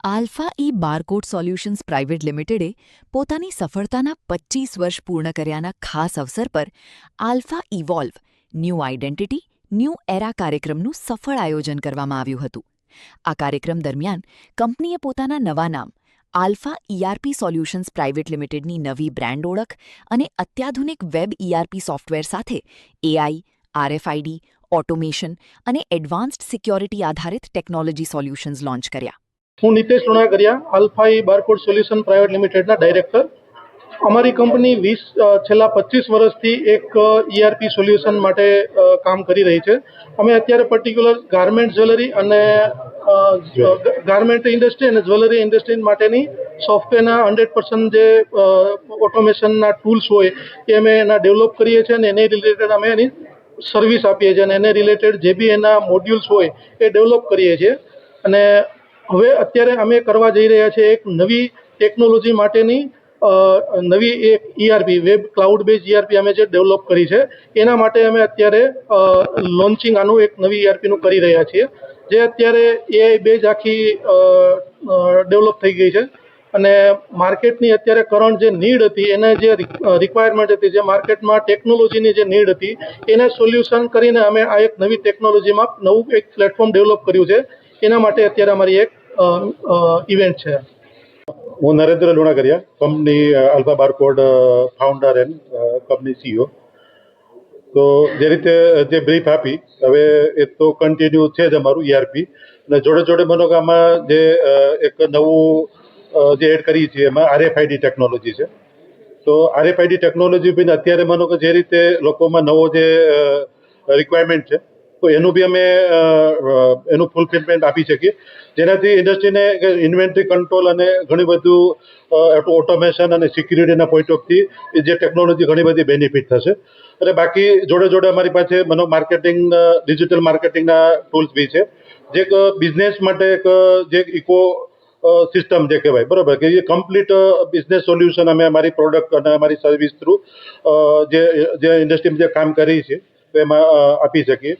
Alpha ઈ barcode solutions private લિમિટેડે પોતાની સફળતાના 25 વર્ષ પૂર્ણ કર્યાના ખાસ અવસર પર alpha evolve new identity new એરા કાર્યક્રમનું સફળ આયોજન કરવામાં આવ્યું હતું. આ કાર્યક્રમ દરમિયાન કંપનીએ પોતાના નવા નામ આલ્ફા ઈઆરપી સોલ્યુશન્સ પ્રાઇવેટ લિમિટેડની નવી બ્રાન્ડ ઓળખ અને અત્યાધુનિક વેબ ઈઆરપી સોફ્ટવેર સાથે એઆઈ, આરએફઆઈડી, ઓટોમેશન અને એડવાન્સ્ડ સિક્યોરિટી આધારિત ટેકનોલોજી સોલ્યુશન્સ લોન્ચ કર્યા. હું Nitesh Lunagariya, alpha barcode solution private લિમિટેડના ડાયરેક્ટર. અમારી કંપની છેલ્લા 25 વર્ષથી એક ઈઆરપી સોલ્યુશન માટે કામ કરી રહી છે. અમે અત્યારે પર્ટિક્યુલર ગાર્મેન્ટ જ્વેલરી અને ગાર્મેન્ટ ઇન્ડસ્ટ્રી અને જ્વેલરી ઇન્ડસ્ટ્રી માટેની સોફ્ટવેરના 100% જે ઓટોમેશનના ટૂલ્સ હોય એ અમે એના ડેવલપ કરીએ છીએ અને એને રિલેટેડ અમે એની સર્વિસ આપીએ છીએ અને એને રિલેટેડ જે બી એના મોડ્યુલ્સ હોય એ ડેવલપ કરીએ છીએ. અને હવે અત્યારે અમે કરવા જઈ રહ્યા છીએ એક નવી ટેકનોલોજી માટેની નવી એક ERP web cloud base ERP અમે જે ડેવલપ કરી છે એના માટે અમે અત્યારે લોન્ચિંગ આનું એક નવી ઈઆરપીનું કરી રહ્યા છીએ, જે અત્યારે એઆઈ બેઝ આખી ડેવલપ થઈ ગઈ છે. અને માર્કેટની અત્યારે કરંટ જે નીડ હતી, એને જે રિક્વાયરમેન્ટ હતી, જે માર્કેટમાં ટેકનોલોજીની જે નીડ હતી, એને સોલ્યુશન કરીને અમે આ એક નવી ટેકનોલોજીમાં નવું એક પ્લેટફોર્મ ડેવલપ કર્યું છે. એના માટે અત્યારે અમારી એક ઇવેન્ટ છે. હું Narendra Lunagariya, company alpha barcode founder and company CEO. તો જે રીતે જે બ્રીફ આપી, હવે એ તો કન્ટિન્યુ છે જ અમારું ઈઆરપી, અને જોડે જોડે માનો કે આમાં જે એક નવું જે એડ કરીએ છીએ એમાં આરએફઆઈડી ટેકનોલોજી છે. તો આરએફઆઈડી ટેકનોલોજી બી અત્યારે માનો કે જે રીતે લોકોમાં નવો જે રિક્વાયરમેન્ટ છે, તો એનું બી અમે એનું ફૂલફિલમેન્ટ આપી શકીએ, જેનાથી ઇન્ડસ્ટ્રીને ઇન્વેન્ટરી કંટ્રોલ અને ઘણી બધું ઓટોમેશન અને સિક્યુરિટીના પોઈન્ટ ઓફથી જે ટેકનોલોજી ઘણી બધી બેનિફિટ થશે. અને બાકી જોડે જોડે અમારી પાસે માર્કેટિંગ ડિજિટલ માર્કેટિંગના ટૂલ્સ બી છે, જે એક બિઝનેસ માટે એક જે ઇકો સિસ્ટમ જે કહેવાય, બરાબર, કે એ કમ્પ્લીટ બિઝનેસ સોલ્યુશન અમે અમારી પ્રોડક્ટ અને અમારી સર્વિસ થ્રુ જે ઇન્ડસ્ટ્રીમાં જે કામ કરી છે તો એમાં આપી શકીએ.